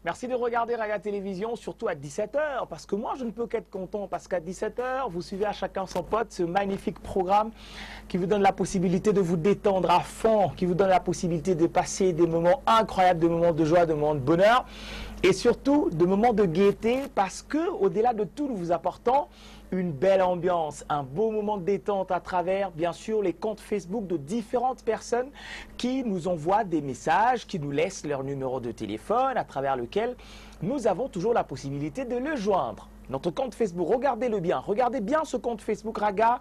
Merci de regarder Raga Télévision, surtout à 17h, parce que moi, je ne peux qu'être content, parce qu'à 17h, vous suivez à chacun son pote ce magnifique programme qui vous donne la possibilité de vous détendre à fond, qui vous donne la possibilité de passer des moments incroyables, des moments de joie, des moments de bonheur, et surtout de moments de gaieté, parce que au-delà de tout, nous vous apportons une belle ambiance, un beau moment de détente à travers, bien sûr, les comptes Facebook de différentes personnes qui nous envoient des messages, qui nous laissent leur numéro de téléphone, à travers lequel nous avons toujours la possibilité de le joindre. Notre compte Facebook, regardez-le bien, regardez bien ce compte Facebook Raga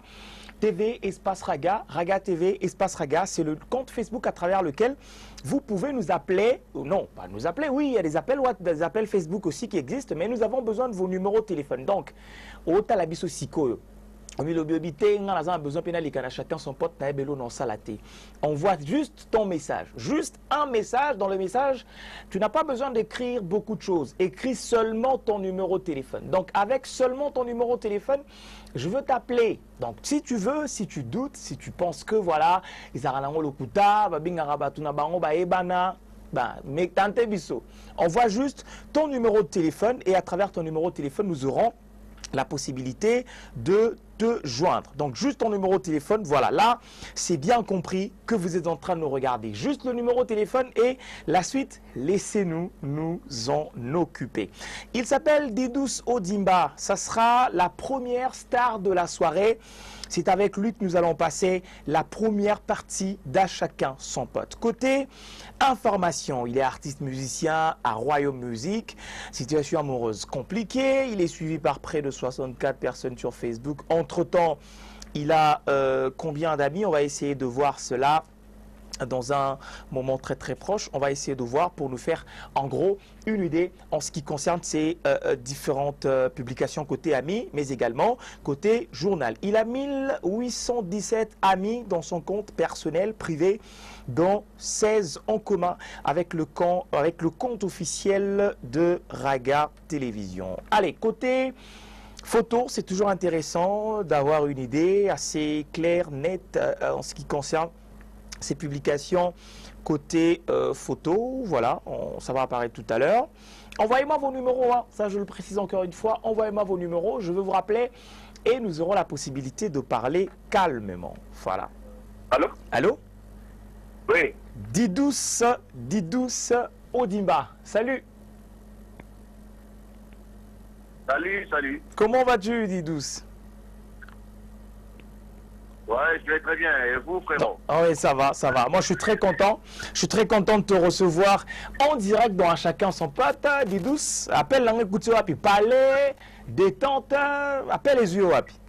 TV Espace Raga, Raga TV Espace Raga, c'est le compte Facebook à travers lequel vous pouvez nous appeler, ou non, pas nous appeler, oui, il y a des appels Facebook aussi qui existent, mais nous avons besoin de vos numéros de téléphone. Donc, au Talabiso Siko, on a besoin de chacun son pote, envoie juste ton message, juste un message. Dans le message, tu n'as pas besoin d'écrire beaucoup de choses. Écris seulement ton numéro de téléphone. Donc, avec seulement ton numéro de téléphone, je veux t'appeler. Donc, si tu veux, si tu doutes, si tu penses que voilà, envoie juste ton numéro de téléphone et à travers ton numéro de téléphone, nous aurons la possibilité de te joindre. Donc, juste ton numéro de téléphone, voilà, là, c'est bien compris que vous êtes en train de nous regarder. Juste le numéro de téléphone et la suite, laissez-nous nous en occuper. Il s'appelle Didous Odimba. Ça sera la première star de la soirée. C'est avec lui que nous allons passer la première partie d'À chacun son pote. Côté information, il est artiste musicien à Royaume Music. Situation amoureuse compliquée. Il est suivi par près de 64 personnes sur Facebook. Entre-temps, il a combien d'amis? On va essayer de voir cela dans un moment très très proche. On va essayer de voir pour nous faire en gros une idée en ce qui concerne ces différentes publications côté amis, mais également côté journal. Il a 1817 amis dans son compte personnel privé, dont 16 en commun avec le compte officiel de Raga Télévision. Allez, côté photo, c'est toujours intéressant d'avoir une idée assez claire, nette en ce qui concerne ces publications côté photo. Voilà, ça va apparaître tout à l'heure. Envoyez-moi vos numéros, hein. Ça je le précise encore une fois, envoyez-moi vos numéros, je veux vous rappeler et nous aurons la possibilité de parler calmement. Voilà. Allô? Allô? Oui. Didous Odimba, salut. Salut, salut. Comment vas-tu, Didous? Ouais, je vais très bien. Et vous, frérot? Ah oui, ça va, ça va. Moi, je suis très content. Je suis très content de te recevoir en direct dans À chacun son pote. Didous, appelle l'anglais Koutio Wapi. Parler, détente, appelle les yeux Wapi.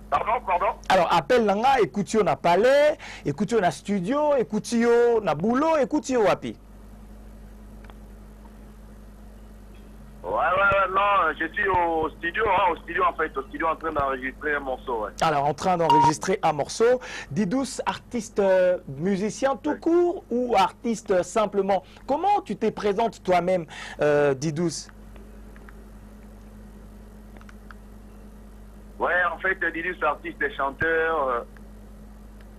Pardon, pardon? Alors, appelle l'anglais, écoutio na palais, écoutio na studio, écoutio na boulot, écoutio Wapi. Ouais, non, je suis au studio en train d'enregistrer un morceau, ouais. Alors, en train d'enregistrer un morceau. Didous, artiste musicien tout court ou artiste simplement? Comment tu te présentes toi-même, Didous? Ouais, en fait, Didous, artiste et chanteur,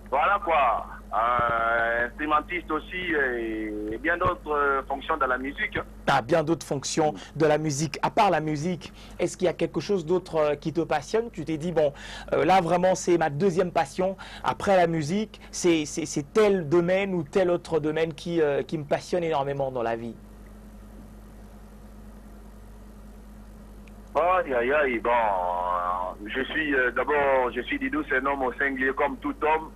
voilà quoi. Instrumentiste aussi et bien d'autres fonctions dans la musique. Ah, bien d'autres fonctions de la musique. À part la musique, est-ce qu'il y a quelque chose d'autre qui te passionne? Tu t'es dit, bon, là vraiment c'est ma deuxième passion. Après la musique, c'est tel domaine ou tel autre domaine qui me passionne énormément dans la vie. Aïe, aïe, aïe, bon, je suis Didous, un homme au singulier comme tout homme.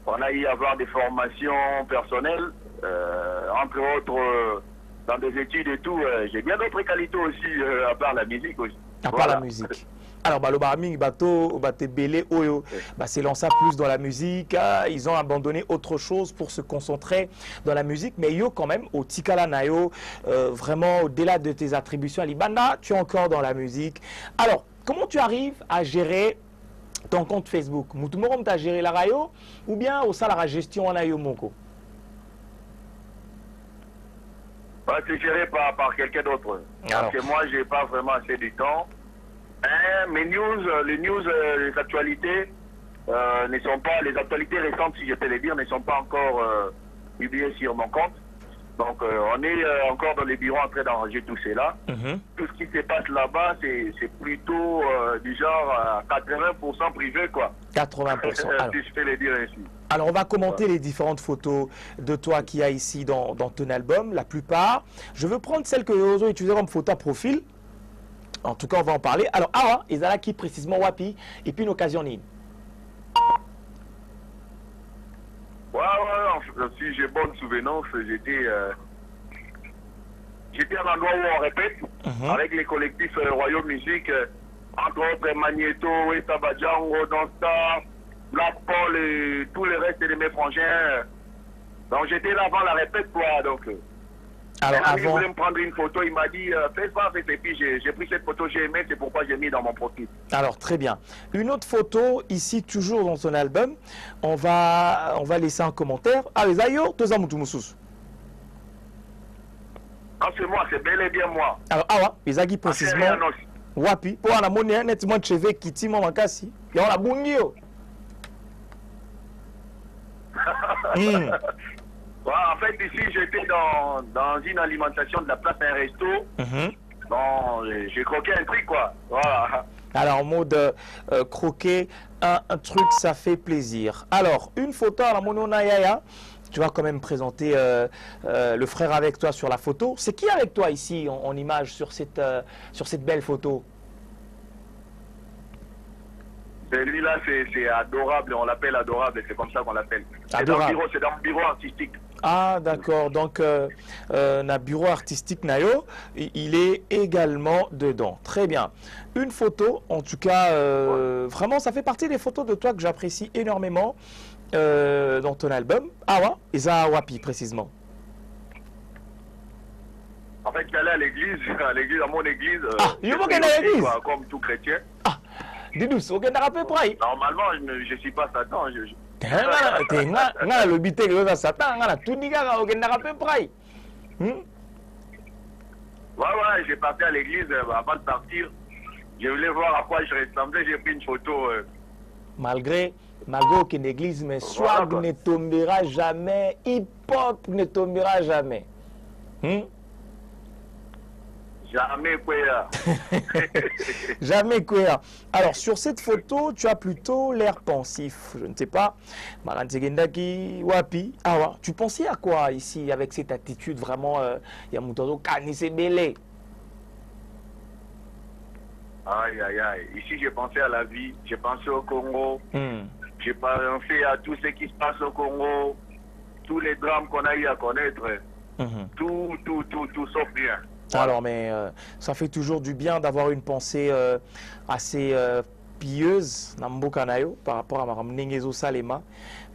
On a eu à avoir des formations personnelles, entre autres dans des études et tout. J'ai bien d'autres qualités aussi, à part la musique aussi. À part la musique. Alors, le Barming, Bateau, Belé, Oyo, c'est lancé plus dans la musique. Ils ont abandonné autre chose pour se concentrer dans la musique. Mais yo, quand même, au Tikala Nayo, vraiment, au-delà de tes attributions à Libana, tu es encore dans la musique. Alors, comment tu arrives à gérer ton compte Facebook? Moutumorom t'a géré la rayo ou bien au sein de la gestion en ayo moko? C'est géré par quelqu'un d'autre. Parce que moi, j'ai pas vraiment assez de temps. Mes news, les actualités ne sont pas, les actualités récentes, si je peux les dire, ne sont pas encore publié sur mon compte. Donc, on est encore dans les bureaux en train d'arranger tout cela. Tout ce qui se passe là-bas, c'est plutôt du genre 80% privé, quoi. 80%. Alors, si je peux le dire ainsi. Alors, on va commenter les différentes photos de toi qu'il y a ici dans ton album. La plupart, je veux prendre celle que nous avons utilisées comme photo à profil. En tout cas, on va en parler. Alors, Awa, ils ont qui précisément Wapi, et puis une occasion ni. Ouais, si j'ai bonne souvenance, j'étais à l'endroit où on répète, avec les collectifs Royaume Musique, entre autres Magneto, Tabadjango, Donstar, Black Paul et tous les restes de mes frangins. Donc j'étais là avant la répète, quoi. Donc, alors, il voulait me prendre une photo, il m'a dit fais ça, et puis j'ai pris cette photo, j'ai aimé, c'est pourquoi j'ai mis dans mon profil. Alors, très bien. Une autre photo, ici, toujours dans son album, on va laisser un commentaire. Ah, les aïeux, deux amoutoumoussous. Non, c'est moi, c'est bel et bien moi. Alors, Awa, les aguis précisément. Wapi, pour la monnaie, nettement de cheveux qui tient mon makasi. Et on a bungio. En fait, ici, j'étais dans une alimentation de la place d'un resto. Bon, j'ai croqué un truc, quoi. Voilà. Alors, en mode croquer un truc, ça fait plaisir. Alors, une photo à la Monona Yaya. Tu vas quand même présenter le frère avec toi sur la photo. C'est qui avec toi ici en image sur cette belle photo? Celui-là, c'est adorable, on l'appelle adorable, c'est comme ça qu'on l'appelle. C'est dans le bureau artistique. Ah, d'accord. Donc, le bureau artistique Nayo, il est également dedans. Très bien. Une photo, en tout cas, vraiment, ça fait partie des photos de toi que j'apprécie énormément dans ton album. Awa, et ça, Wapi, précisément. En fait, j'allais à l'église, à mon église. Il faut qu'elle à l'église. Comme tout chrétien. Ah, dis-nous, c'est aucun rappel pour aïe. Normalement, je ne suis pas Satan. Le bité que Satan, tout n'y a aucun rappel pour aïe. Ouais, j'ai parti à l'église avant de partir. Je voulais voir à quoi je ressemblais, j'ai pris une photo. Malgré aucune église, mais swag ne tombera jamais, hip-hop ne tombera jamais. Jamais quoi. Jamais quoi. Alors, sur cette photo, tu as plutôt l'air pensif. Je ne sais pas. Marantegendaki, Wapi, Awa. Tu pensais à quoi ici avec cette attitude vraiment Yamutodo Kanise Bele? Aïe, aïe, aïe. Ici, j'ai pensé à la vie. J'ai pensé au Congo. J'ai pensé à tout ce qui se passe au Congo. Tous les drames qu'on a eu à connaître. Tout sauf rien. Alors, mais ça fait toujours du bien d'avoir une pensée assez pieuse par rapport à Maramnengezo Salema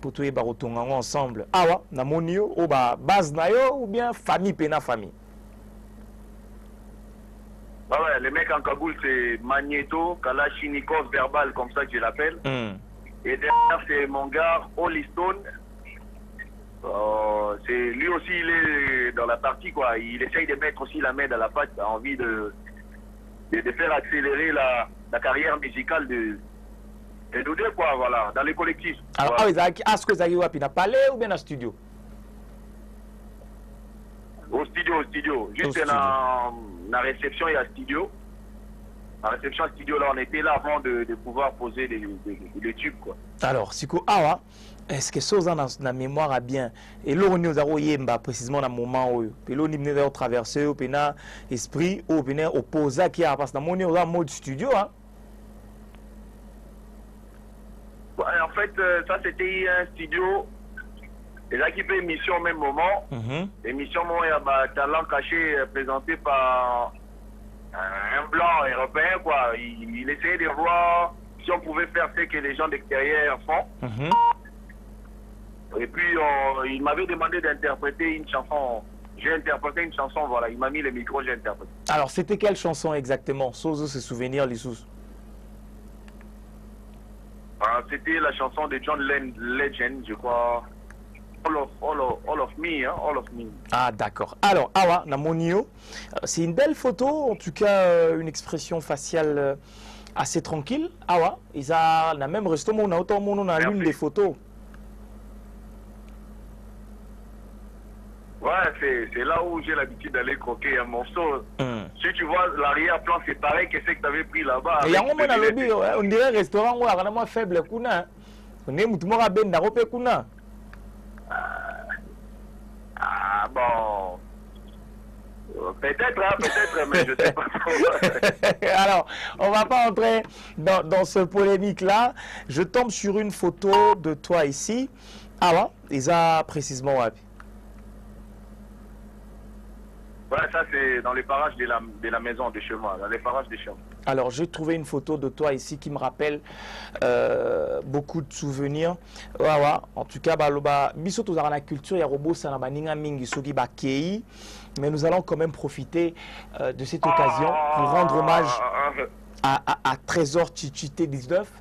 pour tous les barotonga ensemble. Awa, namonio, ou base nayo ou bien famille pena famille. Ouais, les mecs en Kaboul, c'est Magneto, Kalashnikov verbal, comme ça que je l'appelle. Et derrière, c'est mon gars, Holliston. Lui aussi, il est dans la partie, quoi. Il essaye de mettre aussi la main dans la pâte, a envie de faire accélérer la carrière musicale de nous deux, quoi, voilà, dans les collectifs. Alors, voilà. est-ce que Zagi Wapi n'a parlé ou bien dans le studio? Au studio. Juste dans la réception et à studio. La réception studio, là, on était là avant de pouvoir poser les tubes, quoi. Alors, Siko Awa, est-ce que ça dans la mémoire a bien? Et là, on est précisément dans le moment où et là, on est traversé, on a esprit, on est opposé qui a parce que on est en mode studio, hein? Ouais, en fait, ça, c'était un studio. Et là, qui fait émission au même moment. Émission, il y a un talent caché présenté par un blanc européen, quoi. Il essayait de voir si on pouvait faire ce que les gens d'extérieur font. Et puis, il m'avait demandé d'interpréter une chanson. J'ai interprété une chanson, voilà. Il m'a mis le micro, j'ai interprété. Alors, c'était quelle chanson exactement? Sozo se souvenir, Lissous. C'était la chanson de John Legend, je crois. All of me, hein, All of me. Ah, d'accord. Alors, Awa, Namonio, c'est une belle photo, en tout cas, une expression faciale assez tranquille. Awa, ils ont même resté, on a l'une des photos. Ouais, c'est là où j'ai l'habitude d'aller croquer un morceau. Si tu vois l'arrière-plan, c'est pareil que ce que tu avais pris là-bas. Et on dirait un restaurant où on a faible kuna. On est mutumo ka benda rope kuna. Ah bon. Peut-être, hein, peut-être, mais je ne sais pas trop. Alors, on ne va pas entrer dans ce polémique-là. Je tombe sur une photo de toi ici. Ah ouais, ils ont précisément. Ouais, ça c'est dans les parages de la maison de chez moi, dans les parages de chez moi. Alors, j'ai trouvé une photo de toi ici qui me rappelle beaucoup de souvenirs. Ouais. En tout cas, biso tozara na culture ya robo sana baninga mingi soki ba kei, mais nous allons quand même profiter de cette occasion pour rendre hommage à Trésor Chichité 19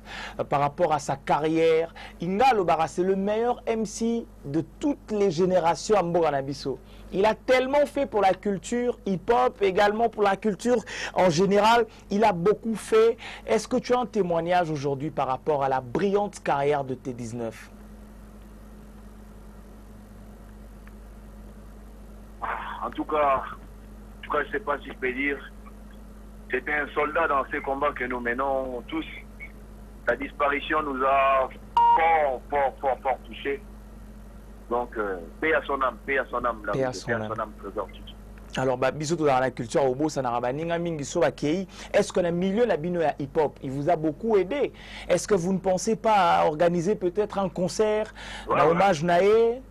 par rapport à sa carrière. Inga Lobara, c'est le meilleur MC de toutes les générations à Mboganabiso. Il a tellement fait pour la culture hip-hop, également pour la culture en général. Il a beaucoup fait. Est-ce que tu as un témoignage aujourd'hui par rapport à la brillante carrière de T19? En tout cas, je ne sais pas si je peux dire. C'était un soldat dans ces combats que nous menons tous. Sa disparition nous a fort touchés. Donc, paix à son âme, paix à son âme. Paix à son âme, alors, biso dans la culture au ça n'a pas mingi so bakei. Est-ce qu'on a milieu la bino ya hip-hop? Il vous a beaucoup aidé. Est-ce que vous ne pensez pas à organiser peut-être un concert, un hommage naé,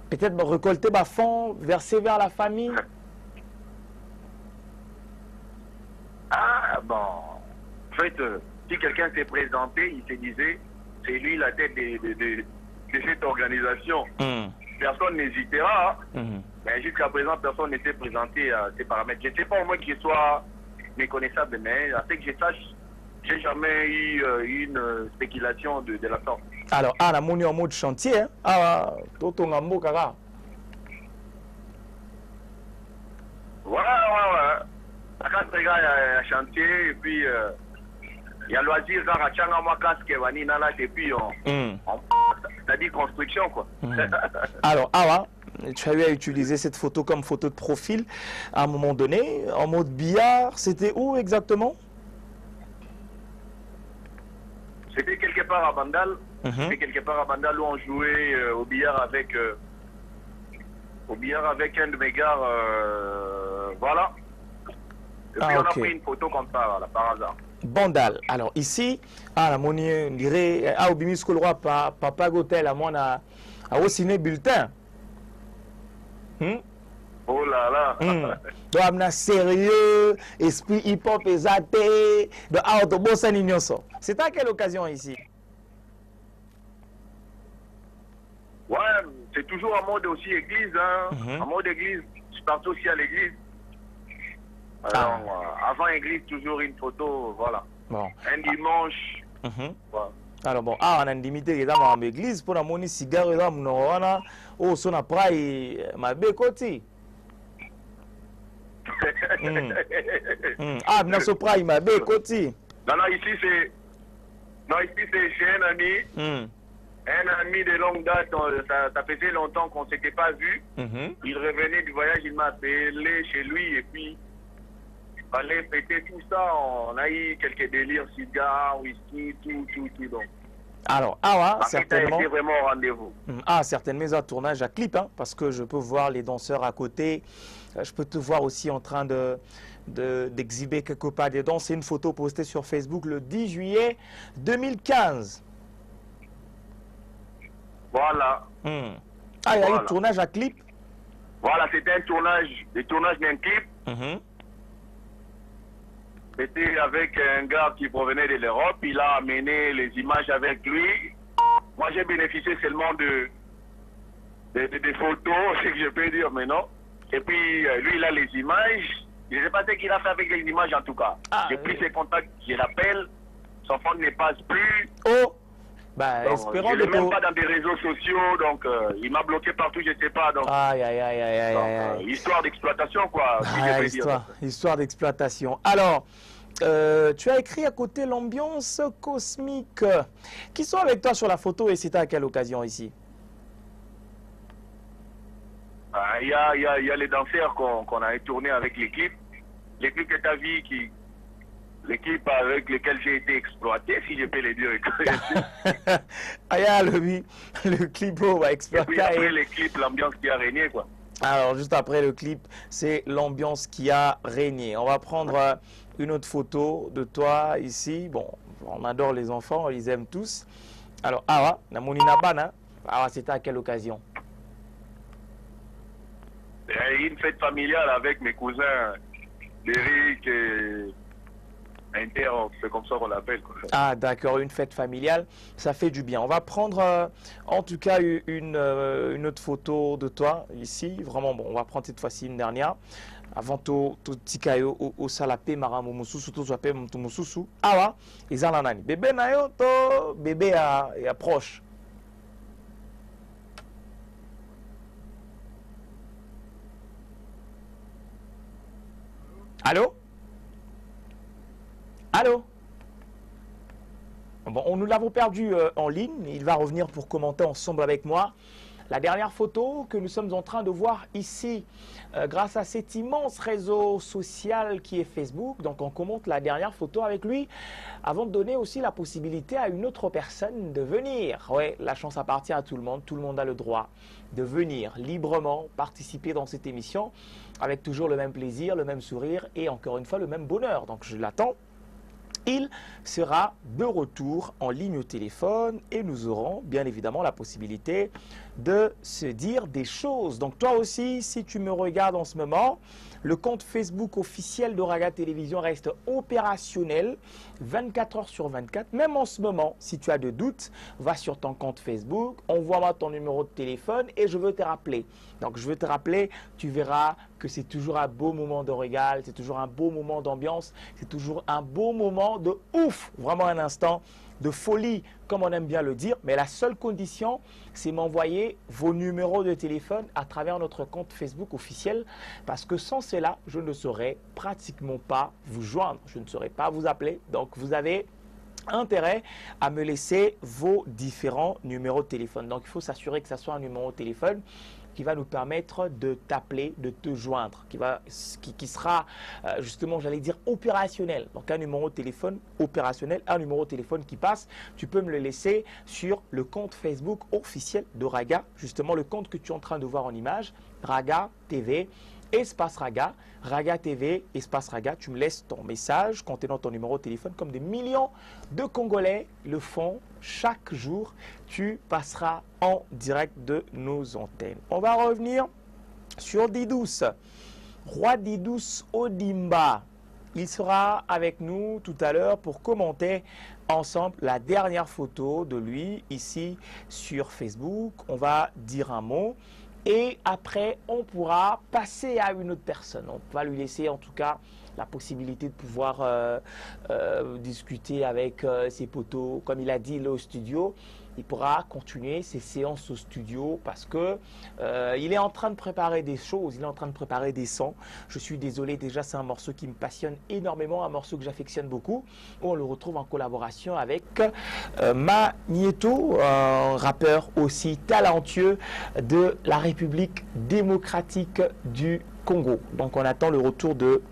peut-être récolter ma fonds, verser vers la famille? Ah bon, en fait, si quelqu'un s'est présenté, il se disait, c'est lui la tête de cette organisation. Personne n'hésitera. Mais jusqu'à présent, personne ne s'est présenté à ces paramètres. Je ne sais pas au moins qu'il soit méconnaissable, mais à ce que je sache, j'ai jamais eu une spéculation de la sorte. Alors, la monnaie en mode chantier, hein? Ah, Toto Ngambo Kara. Ouais. Quand il y a un chantier, et puis il y a loisir, à Changama casque, et puis c'est-à-dire construction, quoi. Alors, tu as eu à utiliser cette photo comme photo de profil à un moment donné, en mode billard. C'était où exactement? C'était quelque part à Bandal. C'était quelque part à Bandal où on jouait au billard avec un de mes gars. Voilà. Et puis on a pris une photo comme ça, là, par hasard. Bandal. Alors ici, la monnaie, on dirait, au Bimis Kolroa, Papa Gotel, à mon à au ciné bulletin. Oh là là. Donc, on a sérieux, esprit hip-hop exaté, de autobus en ignoso. C'est à quelle occasion ici? Ouais, c'est toujours en mode aussi église, hein. En mode église. Je suis parti aussi à l'église. Alors, avant église, toujours une photo, voilà. Bon. Un dimanche. Voilà. Alors bon, on a limité dans l'église pour la monnaie cigare là, on oh son après ma bécoti. Bien sopra ma bécoti. Non, ici c'est chez un ami. Un ami de longue date, ça faisait longtemps qu'on ne s'était pas vu. Il revenait du voyage, il m'a appelé chez lui et puis il fallait péter tout ça. On a eu quelques délires, cigares, whisky, tout donc. Alors, certainement. C'était vraiment au rendez-vous. Certainement, un tournage à clip, hein, parce que je peux voir les danseurs à côté. Je peux te voir aussi en train d'exhiber quelque part des danses. C'est une photo postée sur Facebook le 10 juillet 2015. Voilà. Il y a eu un tournage à clip. Voilà, c'était un tournage d'un clip. C'était avec un gars qui provenait de l'Europe. Il a amené les images avec lui. Moi, j'ai bénéficié seulement de photos, c'est que je peux dire, mais non. Et puis, lui, il a les images. Je ne sais pas ce qu'il a fait avec les images, en tout cas. J'ai pris ses contacts, je l'appelle. Son phone ne passe plus. Espérons je ne l'ai même pas dans des réseaux sociaux, donc il m'a bloqué partout, je ne sais pas. Donc, histoire d'exploitation, quoi. Histoire d'exploitation. Alors, tu as écrit à côté l'ambiance cosmique. Qui sont avec toi sur la photo et c'était à quelle occasion ici? Il y a les danseurs qu'on a tourné avec l'équipe. L'équipe que tu as vu, l'équipe avec laquelle j'ai été exploité, si je peux le dire. Ah, il y a le clip où on va exploiter. Et puis après les clips, l'ambiance qui a régné, quoi. Alors, juste après le clip, c'est l'ambiance qui a régné. On va prendre une autre photo de toi ici. Bon, on adore les enfants, on les aime tous. Alors, Awa, Namonina Bana, Awa, c'était à quelle occasion? Une fête familiale avec mes cousins, Eric et Inter, c'est comme ça qu'on l'appelle. Ah, d'accord, une fête familiale, ça fait du bien. On va prendre en tout cas une autre photo de toi ici. Vraiment, bon, on va prendre cette fois-ci une dernière. Avant tout tikayo au salapé maramu mususu tout soit mtu mususu awa ezala nani bébé nayo to bébé ya proche. Allô? Allô? Bon, nous l'avons perdu en ligne. Il va revenir pour commenter ensemble avec moi la dernière photo que nous sommes en train de voir ici grâce à cet immense réseau social qui est Facebook. Donc on commente la dernière photo avec lui avant de donner aussi la possibilité à une autre personne de venir. Ouais, la chance appartient à tout le monde a le droit de venir librement participer dans cette émission avec toujours le même plaisir, le même sourire et encore une fois le même bonheur. Donc je l'attends. Il sera de retour en ligne au téléphone et nous aurons bien évidemment la possibilité de se dire des choses. Donc toi aussi, si tu me regardes en ce moment, le compte Facebook officiel d'Oraga Télévision reste opérationnel 24 heures sur 24. Même en ce moment, si tu as des doutes, va sur ton compte Facebook, envoie-moi ton numéro de téléphone et je veux te rappeler. Donc je veux te rappeler, tu verras que c'est toujours un beau moment de régal, c'est toujours un beau moment d'ambiance, c'est toujours un beau moment de ouf, vraiment un instant de folie, comme on aime bien le dire. Mais la seule condition, c'est m'envoyer vos numéros de téléphone à travers notre compte Facebook officiel. Parce que sans cela, je ne saurais pratiquement pas vous joindre. Je ne saurais pas vous appeler. Donc, vous avez intérêt à me laisser vos différents numéros de téléphone. Donc, il faut s'assurer que ce soit un numéro de téléphone qui va nous permettre de t'appeler, de te joindre, qui sera justement, j'allais dire, opérationnel. Donc un numéro de téléphone opérationnel, un numéro de téléphone qui passe, tu peux me le laisser sur le compte Facebook officiel de Raga, justement le compte que tu es en train de voir en image, Raga TV, espace Raga, Raga TV, espace Raga, tu me laisses ton message contenant ton numéro de téléphone comme des millions de Congolais le font chaque jour. Tu passeras en direct de nos antennes. On va revenir sur Didous, Roi Didous Odimba. Il sera avec nous tout à l'heure pour commenter ensemble la dernière photo de lui ici sur Facebook. On va dire un mot. Et après, on pourra passer à une autre personne. On va lui laisser en tout cas la possibilité de pouvoir discuter avec ses potos. Comme il a dit là au studio, il pourra continuer ses séances au studio parce que il est en train de préparer des choses, il est en train de préparer des sons. Je suis désolé, déjà c'est un morceau qui me passionne énormément, un morceau que j'affectionne beaucoup. On le retrouve en collaboration avec Magneto, un rappeur aussi talentueux de la République démocratique du Congo. Donc on attend le retour de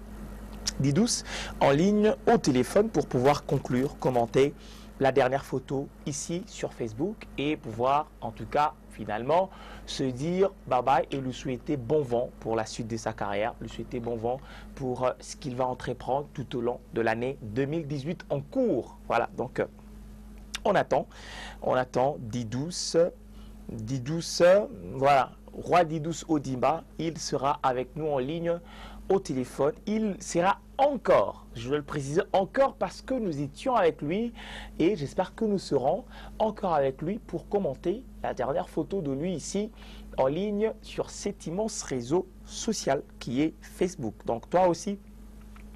Didous en ligne au téléphone pour pouvoir conclure, commenter la dernière photo ici sur Facebook et pouvoir en tout cas finalement se dire bye bye et lui souhaiter bon vent pour la suite de sa carrière, lui souhaiter bon vent pour ce qu'il va entreprendre tout au long de l'année 2018 en cours. Voilà, donc on attend Didous, voilà, Roi Didous Odimba, il sera avec nous en ligne au téléphone. Il sera encore, je veux le préciser, encore parce que nous étions avec lui et j'espère que nous serons encore avec lui pour commenter la dernière photo de lui ici en ligne sur cet immense réseau social qui est Facebook. Donc toi aussi,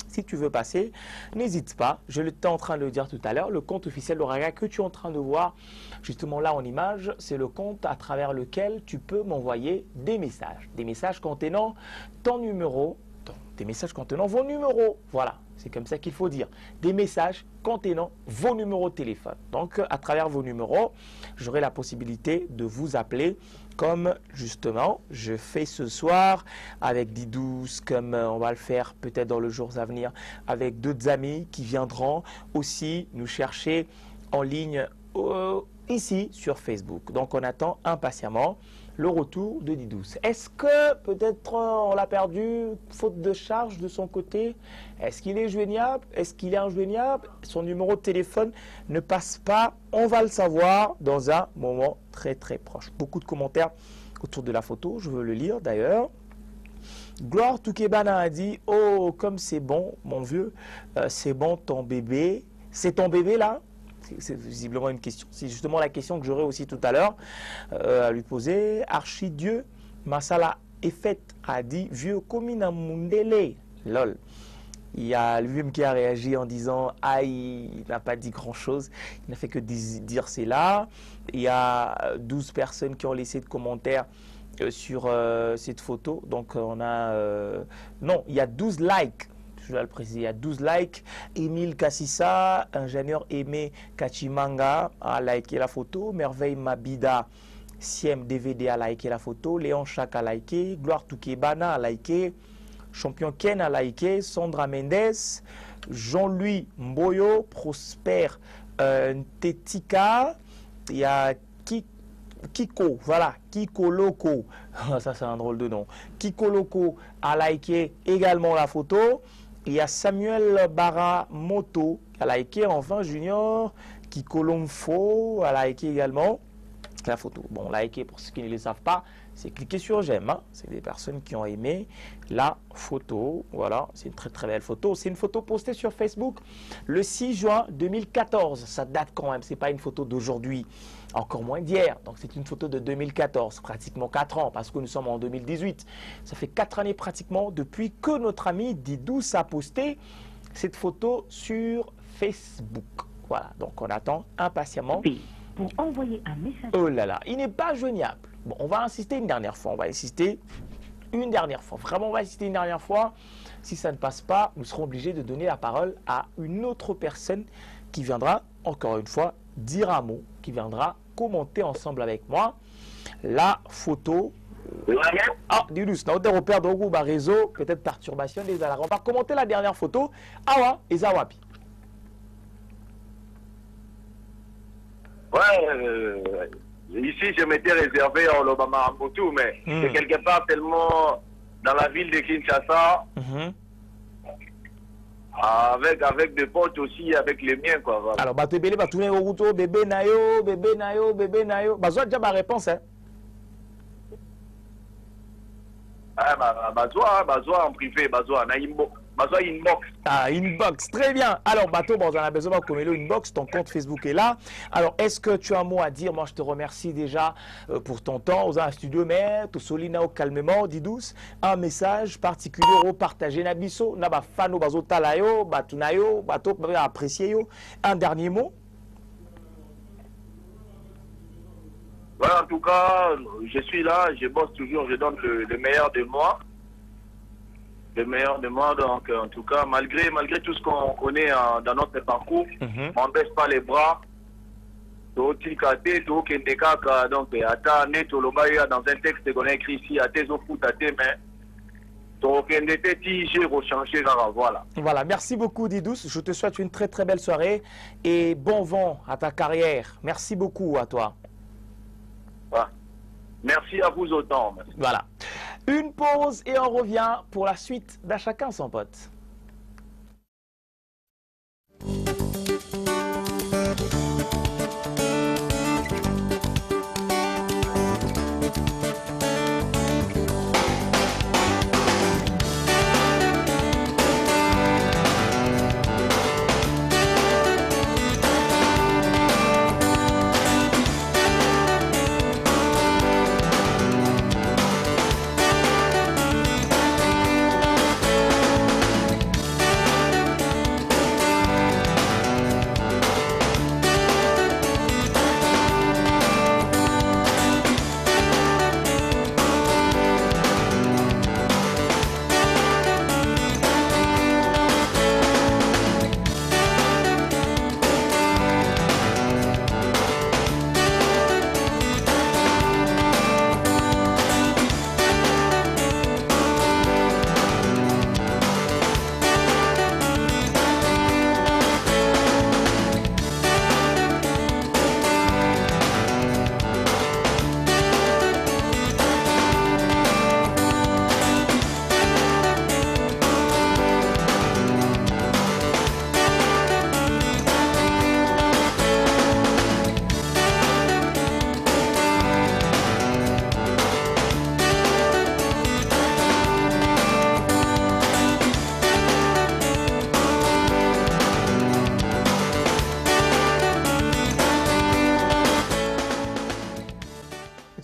si tu veux passer, n'hésite pas. Je l'étais en train de le dire tout à l'heure, le compte officiel d'Oraga que tu es en train de voir justement là en image, c'est le compte à travers lequel tu peux m'envoyer des messages contenant ton numéro, des messages contenant vos numéros. Voilà, c'est comme ça qu'il faut dire. Des messages contenant vos numéros de téléphone. Donc, à travers vos numéros, j'aurai la possibilité de vous appeler comme justement je fais ce soir avec Didous, comme on va le faire peut-être dans les jours à venir avec d'autres amis qui viendront aussi nous chercher en ligne ici sur Facebook. Donc on attend impatiemment le retour de Didous. Est-ce que peut-être on l'a perdu, faute de charge de son côté? Est-ce qu'il est joignable? Est-ce qu'il est injoignable? Son numéro de téléphone ne passe pas. On va le savoir dans un moment très très proche. Beaucoup de commentaires autour de la photo, je veux le lire d'ailleurs. Gloire Toukebana a dit « Oh, comme c'est bon, mon vieux, c'est bon ton bébé. » C'est ton bébé là? C'est visiblement une question. C'est justement la question que j'aurai aussi tout à l'heure à lui poser. Archidieu Masala Effet a dit « Vieux Komina Mundele. » Lol. Il y a lui-même qui a réagi en disant « Aïe, il n'a pas dit grand-chose. Il n'a fait que dire c'est là. » Il y a 12 personnes qui ont laissé de commentaires sur cette photo. Donc on a... non, il y a 12 likes. Je dois le préciser, il y a 12 likes. Émile Kassissa, ingénieur Aimé Kachimanga a liké la photo. Merveille Mabida, Siem DVD a liké la photo. Léon Chak a liké. Gloire Toukebana a liké. Champion Ken a liké. Sandra Mendes. Jean-Louis Mboyo. Prosper Ntetika. Il y a Kiko, voilà, Kiko Loco. Ça, c'est un drôle de nom. Kiko Loco a liké également la photo. Il y a Samuel Baramoto qui a liké, enfin Junior, Kiko Lomfo a liké également la photo. Bon, liker, pour ceux qui ne le savent pas, c'est cliquer sur j'aime. Hein. C'est des personnes qui ont aimé la photo. Voilà, c'est une très très belle photo. C'est une photo postée sur Facebook le 6 juin 2014. Ça date quand même, c'est pas une photo d'aujourd'hui, encore moins d'hier. Donc c'est une photo de 2014, pratiquement 4 ans, parce que nous sommes en 2018. Ça fait 4 années pratiquement depuis que notre ami Didous a posté cette photo sur Facebook. Voilà, donc on attend impatiemment. Pour envoyer un message. Oh là là, il n'est pas joignable. Bon, on va insister une dernière fois. On va insister une dernière fois. Vraiment, on va insister une dernière fois. Si ça ne passe pas, nous serons obligés de donner la parole à une autre personne qui viendra, encore une fois, dire un mot, qui viendra commenter ensemble avec moi la photo. Ah, Didous, na hôtel repère de groupe réseau, peut-être perturbation des alarmes. On va commenter la dernière photo. Awa et Zawapi. Ouais, ici je m'étais réservé en Lobama Motu, mais c'est quelque part tellement dans la ville de Kinshasa, avec des potes aussi, avec les miens, quoi. Voilà. Alors, bah, tu vas tourner au couteau, bébé nayo, bébé nayo, bébé nayo. Bah, déjà ma réponse, hein. Ah, Bazoa en privé, Bazoa inbox. Ah, inbox, très bien. Alors, Bateau, bon, on a besoin de le inbox, ton compte Facebook est là. Alors, est-ce que tu as un mot à dire? Moi, je te remercie déjà pour ton temps. Aux studio, mais tout solinao calmement, Didous. Un message particulier au partager Nabiso, Naba Fano Bazo Talayo, Batunayo, Bateau, apprécier yo. Un dernier mot? Voilà, en tout cas, je suis là, je bosse toujours, je donne le meilleur de moi. Le meilleur de moi, donc en tout cas, malgré tout ce qu'on connaît dans notre parcours, on ne baisse pas les bras. Donc, dans un texte qu'on a écrit ici, à tes foot à tes mains. Donc, voilà. Voilà, merci beaucoup Didous. Je te souhaite une très très belle soirée et bon vent à ta carrière. Merci beaucoup à toi. Voilà. Merci à vous autant. Merci. Voilà. Une pause et on revient pour la suite d'À chacun son pote.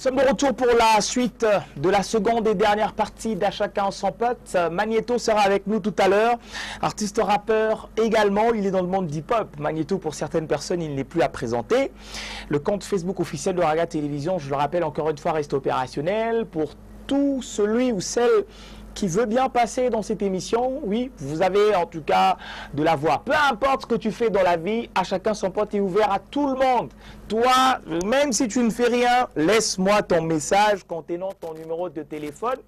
sommes de retour pour la suite de la seconde et dernière partie d'À chacun son pote. Magnéto sera avec nous tout à l'heure. Artiste rappeur également, il est dans le monde d'hip-hop. Magnéto, pour certaines personnes, il n'est plus à présenter. Le compte Facebook officiel de Raga Télévision, je le rappelle encore une fois, reste opérationnel pour tout celui ou celle qui veut bien passer dans cette émission. Oui, vous avez en tout cas de la voix. Peu importe ce que tu fais dans la vie, À chacun son pote est ouvert à tout le monde. Toi, même si tu ne fais rien, laisse-moi ton message contenant ton numéro de téléphone.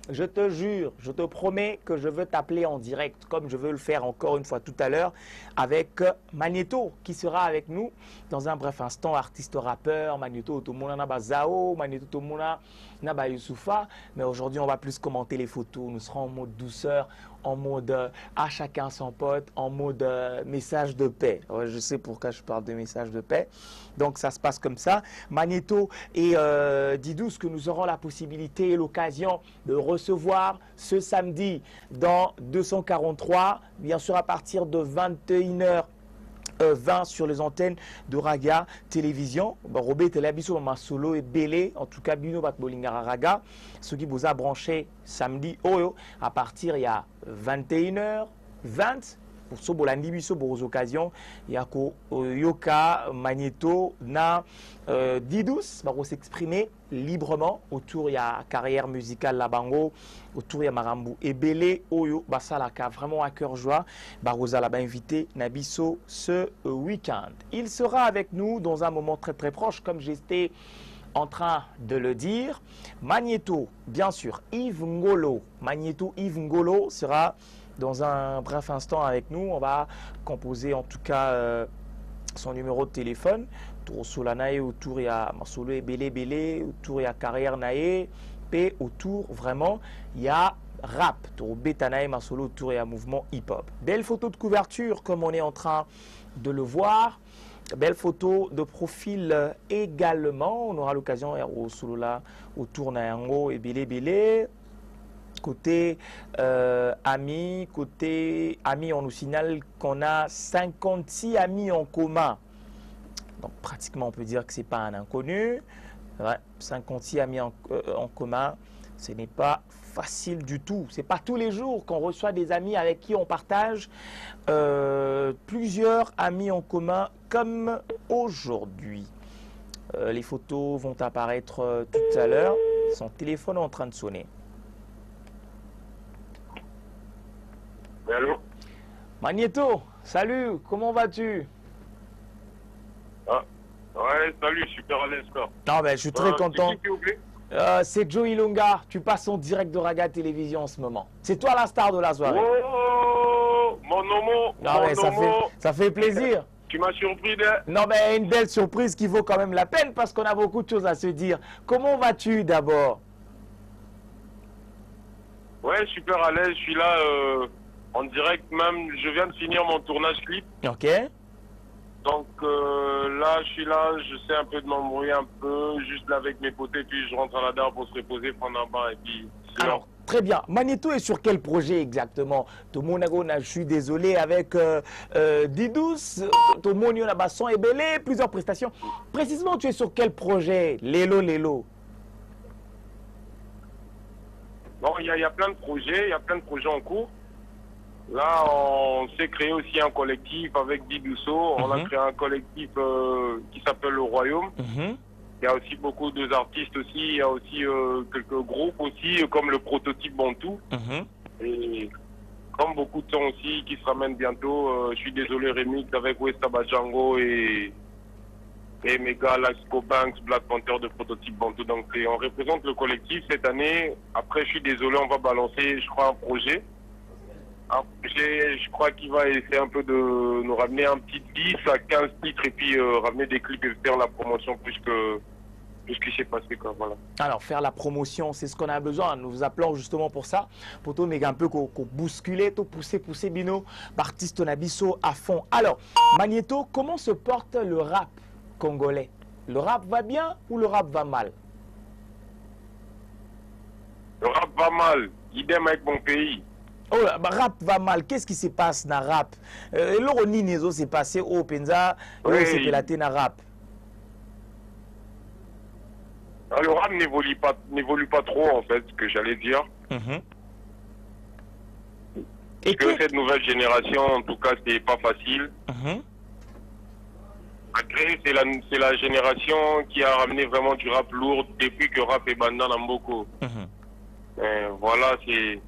Je te jure, je te promets que je veux t'appeler en direct, comme je veux le faire encore une fois tout à l'heure avec Magnéto, qui sera avec nous dans un bref instant, artiste rappeur. Magnéto Otomona Naba Zao, Magnéto Otomona Naba Youssoufa. Mais aujourd'hui, on va plus commenter les photos. Nous serons en mode douceur, en mode à chacun son pote, en mode message de paix. Ouais, je sais pourquoi je parle de message de paix. Donc ça se passe comme ça. Magnéto et Didous, que nous aurons la possibilité et l'occasion de recevoir ce samedi dans 243, bien sûr à partir de 21h20 sur les antennes de Raga Télévision. Robé Télébiso Masolo et Belé, en tout cas Bino Batbolingara Raga, ce qui vous a branché samedi à partir il y a 21h20. Pour ce bolandi biso pour occasions, il y a Yoka Magnéto na Didous va s'exprimer librement autour il y a carrière musicale la bango, autour il y a Marambu et Belé Oyo Basalaka, vraiment à cœur joie. Barosa l'a invité Nabiso ce week-end. Il sera avec nous dans un moment très très proche, comme j'étais en train de le dire. Magnéto, bien sûr, Yves Ngolo. Magnéto Yves Ngolo sera dans un bref instant avec nous. On va composer en tout cas son numéro de téléphone. Autour Solanae, autour il y a Masolo et Belé, autour il y a Carrière Nae, et autour vraiment il y a rap. Autour Betanae, Masolo, autour il y a mouvement hip-hop. Belle photo de couverture comme on est en train de le voir. Belle photo de profil également. On aura l'occasion au Solola, autour Nayango et Belé. Côté amis, on nous signale qu'on a 56 amis en commun. Donc pratiquement on peut dire que ce n'est pas un inconnu. Ouais, 56 amis en commun, ce n'est pas facile du tout. Ce n'est pas tous les jours qu'on reçoit des amis avec qui on partage plusieurs amis en commun comme aujourd'hui. Les photos vont apparaître tout à l'heure. Son téléphone est en train de sonner. Allô? Magnéto, salut, comment vas-tu? Ah, ouais, salut, super à l'aise, quoi. Ah ben, je suis très content. C'est qui, s'il vous plaît? C'est Joe Ilonga, tu passes en direct de Raga Télévision en ce moment. C'est toi la star de la soirée. Oh, mon homo, ça fait plaisir. Tu m'as surpris, Non mais une belle surprise qui vaut quand même la peine parce qu'on a beaucoup de choses à se dire. Comment vas-tu d'abord? Ouais, super à l'aise, je suis là en direct même, je viens de finir mon tournage clip. Ok. Donc là, je suis là, je sais un peu de m'embrouiller un peu, juste là avec mes potes, et puis je rentre à la dalle pour se reposer, prendre un bain, et puis c'est alors, très bien. Magnéto est sur quel projet exactement? Tomonago, je suis désolé, avec Didous, Tomonio Nabasson et Belé, plusieurs prestations. Précisément, tu es sur quel projet? Lélo. Non, il y a plein de projets, en cours. Là, on s'est créé aussi un collectif avec Didousso. On a créé un collectif qui s'appelle Le Royaume. Il y a aussi beaucoup d'artistes aussi. Il y a aussi quelques groupes aussi, comme le Prototype Bantou. Et comme beaucoup de sons aussi qui se ramènent bientôt. Je suis désolé, remix avec Westaba Django et mes gars, Lasco Banks, Black Panther de Prototype Bantou. Donc, on représente le collectif cette année. Après, je suis désolé, on va balancer, je crois, un projet. Je crois qu'il va essayer un peu de nous ramener un petit 10 à 15 titres et puis ramener des clips et faire la promotion plus que ce qui s'est passé, quoi, voilà. Alors, faire la promotion, c'est ce qu'on a besoin. Nous vous appelons justement pour ça. Pour tout, mais un peu qu'on bousculer, tout pousser Bino, artiste Nabiso à fond. Alors, Magnéto, comment se porte le rap congolais? Le rap va bien ou le rap va mal? Le rap va mal, idem avec mon pays. Oh, bah, rap va mal. Qu'est-ce qui se passe dans rap? Le Ninezo s'est passé au Penza, c'est pélaté dans rap. Le rap n'évolue pas trop, en fait, ce que j'allais dire. Et Que cette nouvelle génération, en tout cas, c'est pas facile. Après, c'est la génération qui a ramené vraiment du rap lourd depuis que rap est banni dans beaucoup. Voilà, c'est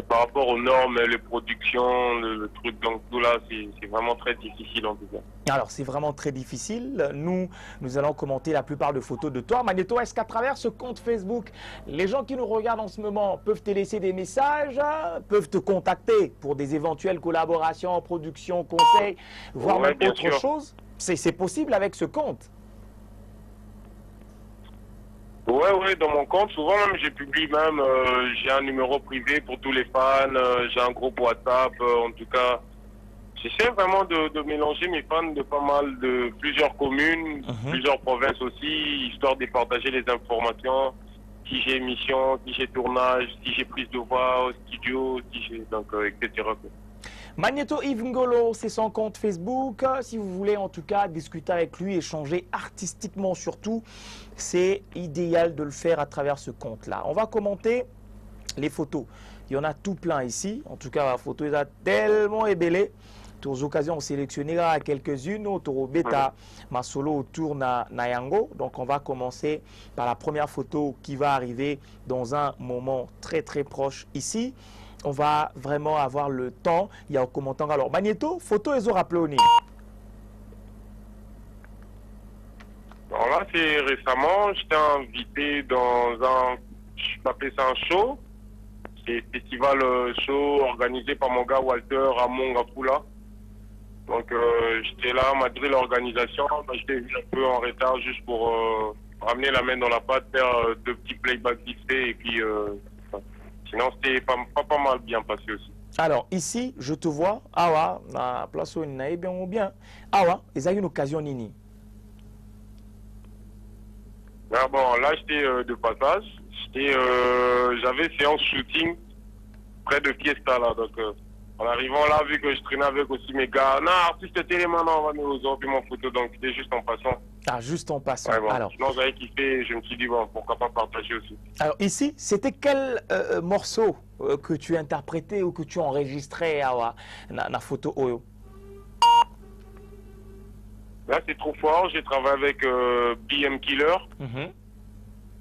par rapport aux normes, les productions, le truc, donc tout là, c'est vraiment très difficile en tout cas. Alors, c'est vraiment très difficile. Nous allons commenter la plupart de photos de toi. Magnéto, est-ce qu'à travers ce compte Facebook, les gens qui nous regardent en ce moment peuvent te laisser des messages, peuvent te contacter pour des éventuelles collaborations, production, conseils, voire même autre chose? C'est possible avec ce compte? Ouais, dans mon compte, souvent même, j'ai publié même, j'ai un numéro privé pour tous les fans, j'ai un groupe WhatsApp, en tout cas. J'essaie vraiment de mélanger mes fans de pas mal de plusieurs communes, plusieurs provinces aussi, histoire de partager les informations, si j'ai émission, si j'ai tournage, si j'ai prise de voix au studio, si j'ai, donc, etc. Magnéto Yves Ngolo, c'est son compte Facebook. Si vous voulez en tout cas discuter avec lui, échanger artistiquement surtout, c'est idéal de le faire à travers ce compte-là. On va commenter les photos. Il y en a tout plein ici. En tout cas, la photo est tellement ébellée. Aux occasions, on sélectionnera quelques-unes. Autour bêta, ma solo autour na Yango. Donc, on va commencer par la première photo qui va arriver dans un moment très très proche ici. On va vraiment avoir le temps. Il y a un commentaire. Alors, Magnéto, photo et rappelé. Alors là, c'est récemment, j'étais invité dans un, je peux appeler ça un show. C'est un festival show organisé par mon gars Walter à Mongapula. Donc j'étais là, malgré l'organisation, j'étais venu un peu en retard juste pour ramener la main dans la pâte, faire deux petits playbacks vite fait et puis sinon c'était pas mal bien passé aussi. Alors ici, je te vois, awa, na place où il bien ou bien, awa, ils ont une occasion nini. Ah bon, là j'étais de passage, j'avais séance shooting près de Fiesta là, donc en arrivant là, vu que je traînais avec aussi mes gars, non, artiste télé maintenant, on va nous offrir mon photo, donc c'était juste en passant. Ah, juste en passant. Ouais, bon. Alors, sinon j'avais kiffé, je me suis dit, bon, pourquoi pas partager aussi. Alors ici, c'était quel morceau que tu interprétais ou que tu enregistrais à la photo Oyo? Là, c'est trop fort. J'ai travaillé avec BM Killer.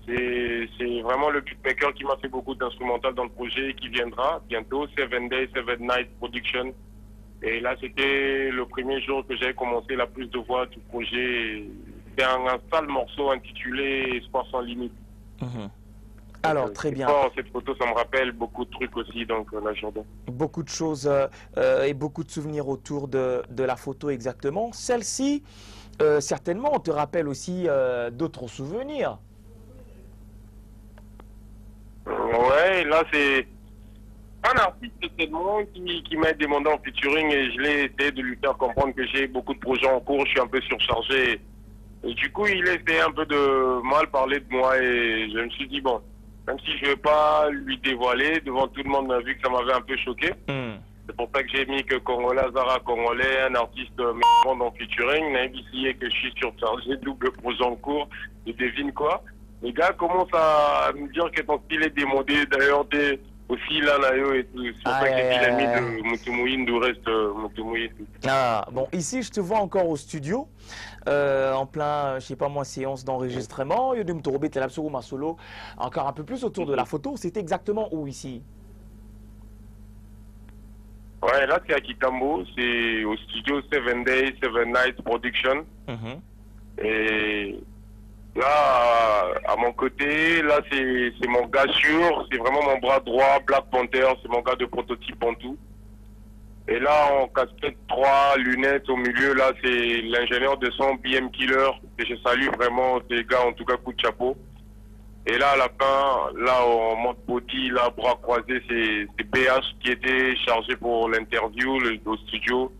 C'est vraiment le beatmaker qui m'a fait beaucoup d'instrumental dans le projet qui viendra bientôt. 7 Days, 7 Nights Production. Et là, c'était le premier jour que j'avais commencé la prise de voix du projet. C'était un sale morceau intitulé Espoir sans limite. Alors, très bien. Cette photo, ça me rappelle beaucoup de trucs aussi, donc là, j'adore. Beaucoup de choses et beaucoup de souvenirs autour de la photo exactement. Celle-ci, certainement, on te rappelle aussi d'autres souvenirs. Ouais, là, c'est un artiste certainement qui m'a demandé en featuring et je l'ai essayé de lui faire comprendre que j'ai beaucoup de projets en cours, je suis un peu surchargé. Et du coup, il a essayé un peu de mal parler de moi et je me suis dit, bon, même si je ne vais pas lui dévoiler, devant tout le monde m'a vu que ça m'avait un peu choqué. C'est pour ça que j'ai mis que Congolais, Zara Congolais, un artiste en featuring, n'a essayé que je suis surchargé, double projet en cours, et devine quoi. Les gars commencent à me dire que ton style est démodé, d'ailleurs t'es aussi là, Nayo et tout. C'est pour ça que j'ai dit l'ami de Mutumouine, du reste Mutumouine. Ah, bon, ici je te vois encore au studio, en plein, je sais pas moi, séance d'enregistrement. Il y a du Mtorobe, Telapsou, ma solo, encore un peu plus autour de la photo. C'était exactement où ici? Ouais, là c'est à Kitambo, c'est au studio 7 Days, 7 Nights Production. Et là, à mon côté, là c'est mon gars sûr, c'est vraiment mon bras droit, Black Panther, c'est mon gars de prototype en tout. Et là, en casquette 3, lunettes au milieu, là c'est l'ingénieur de son BM Killer, que je salue vraiment, ces gars, en tout cas, coup de chapeau. Et là, à la fin, là, en mode body, là, bras croisés, c'est BH qui était chargé pour l'interview au studio,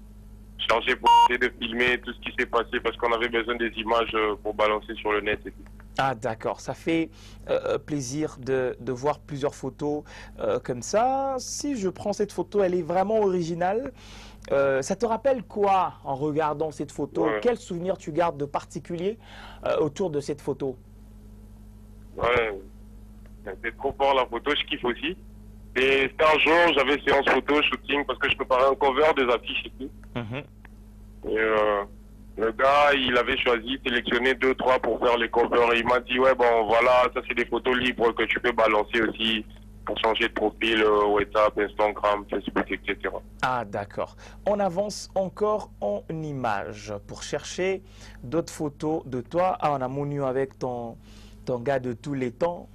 chargé pour essayer de filmer tout ce qui s'est passé parce qu'on avait besoin des images pour balancer sur le net et tout. Ah d'accord, ça fait plaisir de voir plusieurs photos comme ça. Si je prends cette photo, elle est vraiment originale. Ça te rappelle quoi en regardant cette photo? Quel souvenir tu gardes de particulier autour de cette photo? Ouais, c'est trop fort la photo, je kiffe aussi. Et c'était un jour, j'avais séance photo, shooting, parce que je préparais un cover des affiches et tout. Et le gars, il avait choisi, sélectionné 2-3 pour faire les covers. Et il m'a dit, ouais, bon, voilà, ça c'est des photos libres que tu peux balancer aussi pour changer de profil, WhatsApp, Instagram, Facebook, etc. Ah, d'accord. On avance encore en images pour chercher d'autres photos de toi. Ah, on a Mouniou avec ton gars de tous les temps.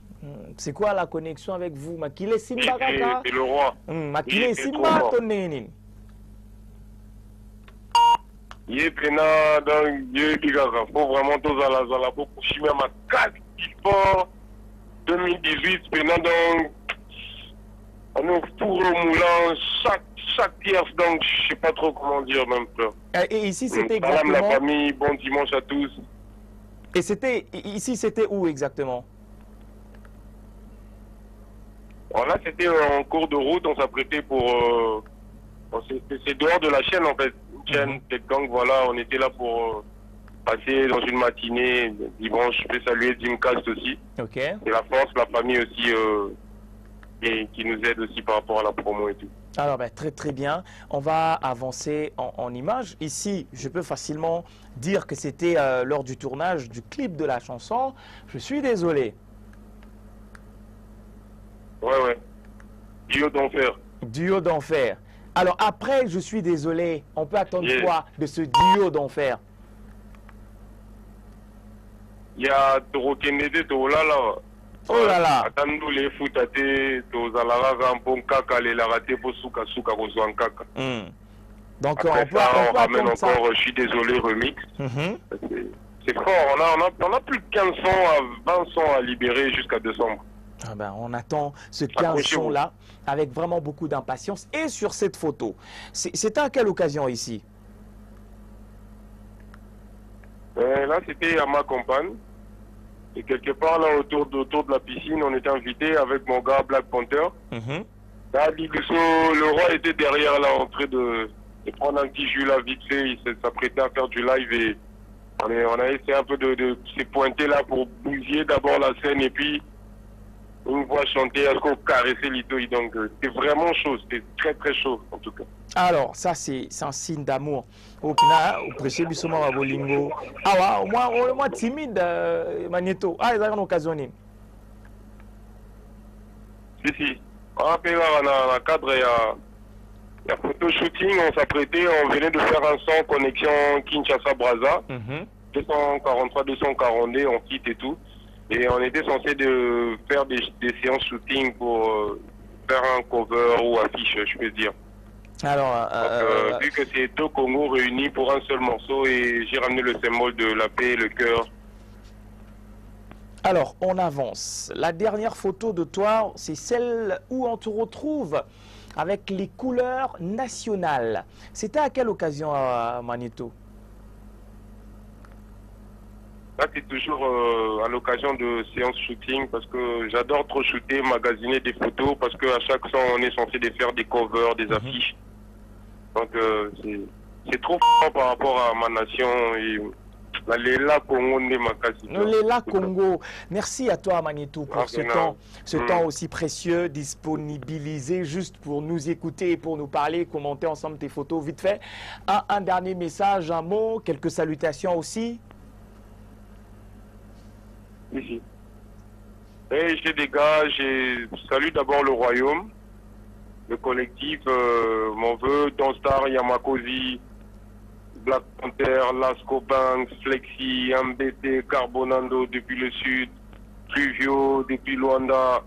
C'est quoi la connexion avec vous? Makile Simba kaka? C'est le roi. Makile Simba tonene. Yé pena dans yé bigara. Faut vraiment tous à la beaucoup chimé ma 4 sport 2018 pena dans on est pour le moulin chaque pièce, donc je sais pas trop comment dire même pas. Et ici c'était Salam exactement. la famille, bon dimanche à tous. Et c'était ici c'était où exactement? Alors là, c'était en cours de route, on s'apprêtait pour... c'est dehors de la chaîne, en fait. Une chaîne, quelconque, voilà, on était là pour passer dans une matinée. Dimanche, je peux saluer Dimcast aussi. Ok. Et la force, la famille aussi, qui nous aide aussi par rapport à la promo et tout. Alors, ben, très très bien. On va avancer en images. Ici, je peux facilement dire que c'était lors du tournage du clip de la chanson. Je suis désolé. Ouais. Duo d'enfer. Duo d'enfer. Alors après, je suis désolé. On peut attendre Yeah. quoi de ce duo d'enfer? Il y a Toro Kennedy, Toro Lala. Oh là là. Attends-nous les foutattés, Toro Zalara, Rampon, Kaka, les Laraté, pour Souka, Rosoan, Kaka. Donc Après on peut ramène attendre ça. encore, je suis désolé, remix. Mhm. C'est fort, on a plus de 15 sons à 20 sons à libérer jusqu'à décembre. Ah ben, on attend ce 15 Accrochez-vous. son-là avec vraiment beaucoup d'impatience. Et sur cette photo, c'était à quelle occasion ici? Là, c'était à ma campagne. Et quelque part, là, autour de la piscine, on était invité avec mon gars Black Panther. Là, le roi était derrière, là, en train de prendre un petit jus, là, vite fait. Il s'apprêtait à faire du live et on a essayé un peu de se pointer là pour bousiller d'abord la scène et puis une voix chanter, est-ce qu'on caressait l'itoï. Donc, c'était vraiment chaud, c'était très très chaud, en tout cas. Alors, ça, c'est un signe d'amour. Au final, au prêcher Bissoma Wabolingo. Ah, ouais, moi timide, Magneto. Ah, ils ont une occasion. Si. On rappelle là, dans le cadre, il y a photo shooting, on s'apprêtait, on venait de faire un son connexion Kinshasa-Braza. 243, 242, on quitte et tout. Et on était censé de faire des séances shooting pour faire un cover ou affiche, je peux dire. Alors, vu que c'est deux Congos réunis pour un seul morceau et j'ai ramené le symbole de la paix, le cœur. Alors, on avance. La dernière photo de toi, c'est celle où on te retrouve avec les couleurs nationales. C'était à quelle occasion, Magneto? Là, c'est toujours à l'occasion de séances shooting parce que j'adore trop shooter, magasiner des photos parce qu'à chaque son, on est censé faire des covers, des affiches. Donc, c'est trop fort par rapport à ma nation et la Léla Congo de Makasi. Léla Congo, merci à toi, Magneto, pour ce temps aussi précieux, disponibilisé juste pour nous écouter et pour nous parler, commenter ensemble tes photos. Vite fait, un dernier message, un mot, quelques salutations aussi. Ici. Et j'ai des gars, je salue d'abord le royaume, le collectif, mon vœu, Donstar, Yamakosi, Black Panther, Lasco Banks, Flexi, MBT, Carbonando depuis le sud, Pluvio depuis Luanda,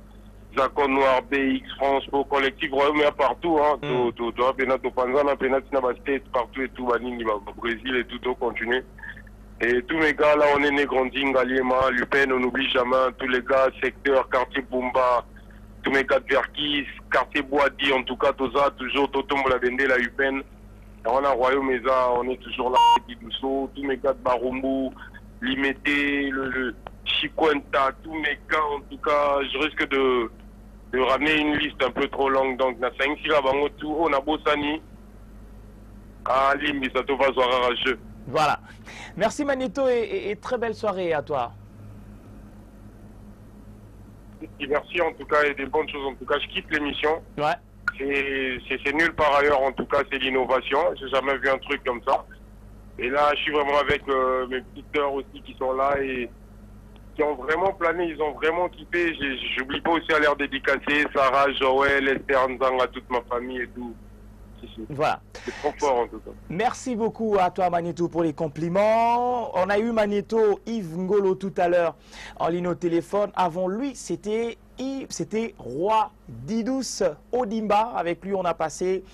Zacon Noir, BX, France, pour collectif royaume, il y a partout, hein, partout et tout, Brésil et tout, continue. Et tous mes gars, là, on est né, grandi, Ngaliema, Lupin, on n'oublie jamais, tous les gars, secteur, quartier Bumba, tous mes gars de Verkis, quartier Boadi, en tout cas, tout ça, toujours, Totombo la Bende, la Lupin. On a Royaume Eza, on est toujours là, tous mes gars de Barumbu, Limité, le Chikwenta, tous mes gars, en tout cas, je risque de ramener une liste un peu trop longue. Donc, na 5 sila bango tout, on a Bossani, à Limbi, ça te va soir à jeu. Voilà. Merci Magneto et très belle soirée à toi. Merci en tout cas et des bonnes choses. En tout cas, je kiffe l'émission. Ouais. C'est nul par ailleurs. En tout cas, c'est l'innovation. J'ai jamais vu un truc comme ça. Et là, je suis vraiment avec mes petites sœurs aussi qui sont là et qui ont vraiment plané. Ils ont vraiment kiffé. J'oublie pas aussi à leur dédicacer Sarah, Joël, Esther, Nzang, à toute ma famille et tout. Voilà. C'est trop fort en tout cas. Merci beaucoup à toi Magneto pour les compliments. On a eu Magneto, Yves Ngolo tout à l'heure en ligne au téléphone. Avant lui, c'était Roi Didous Odimba. Avec lui, on a passé,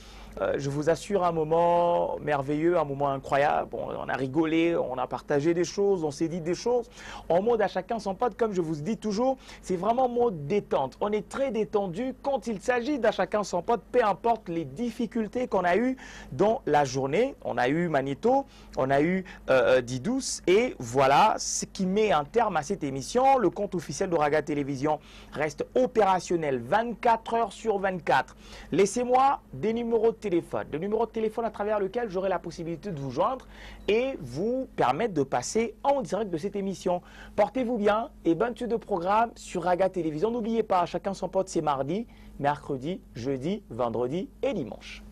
je vous assure, un moment merveilleux, un moment incroyable. Bon, on a rigolé, on a partagé des choses, on s'est dit des choses. En mode à chacun son pote, comme je vous dis toujours, c'est vraiment mode détente. On est très détendu quand il s'agit d'à chacun son pote, peu importe les difficultés qu'on a eues dans la journée. On a eu Magneto, on a eu Didous et voilà ce qui met un terme à cette émission. Le compte officiel de Raga Télévision reste opérationnel 24 heures sur 24. Laissez-moi des numéros de téléphone, à travers lequel j'aurai la possibilité de vous joindre et vous permettre de passer en direct de cette émission. Portez-vous bien et bonne suite de programme sur Raga Télévision. N'oubliez pas, chacun son pote, c'est mardi, mercredi, jeudi, vendredi et dimanche.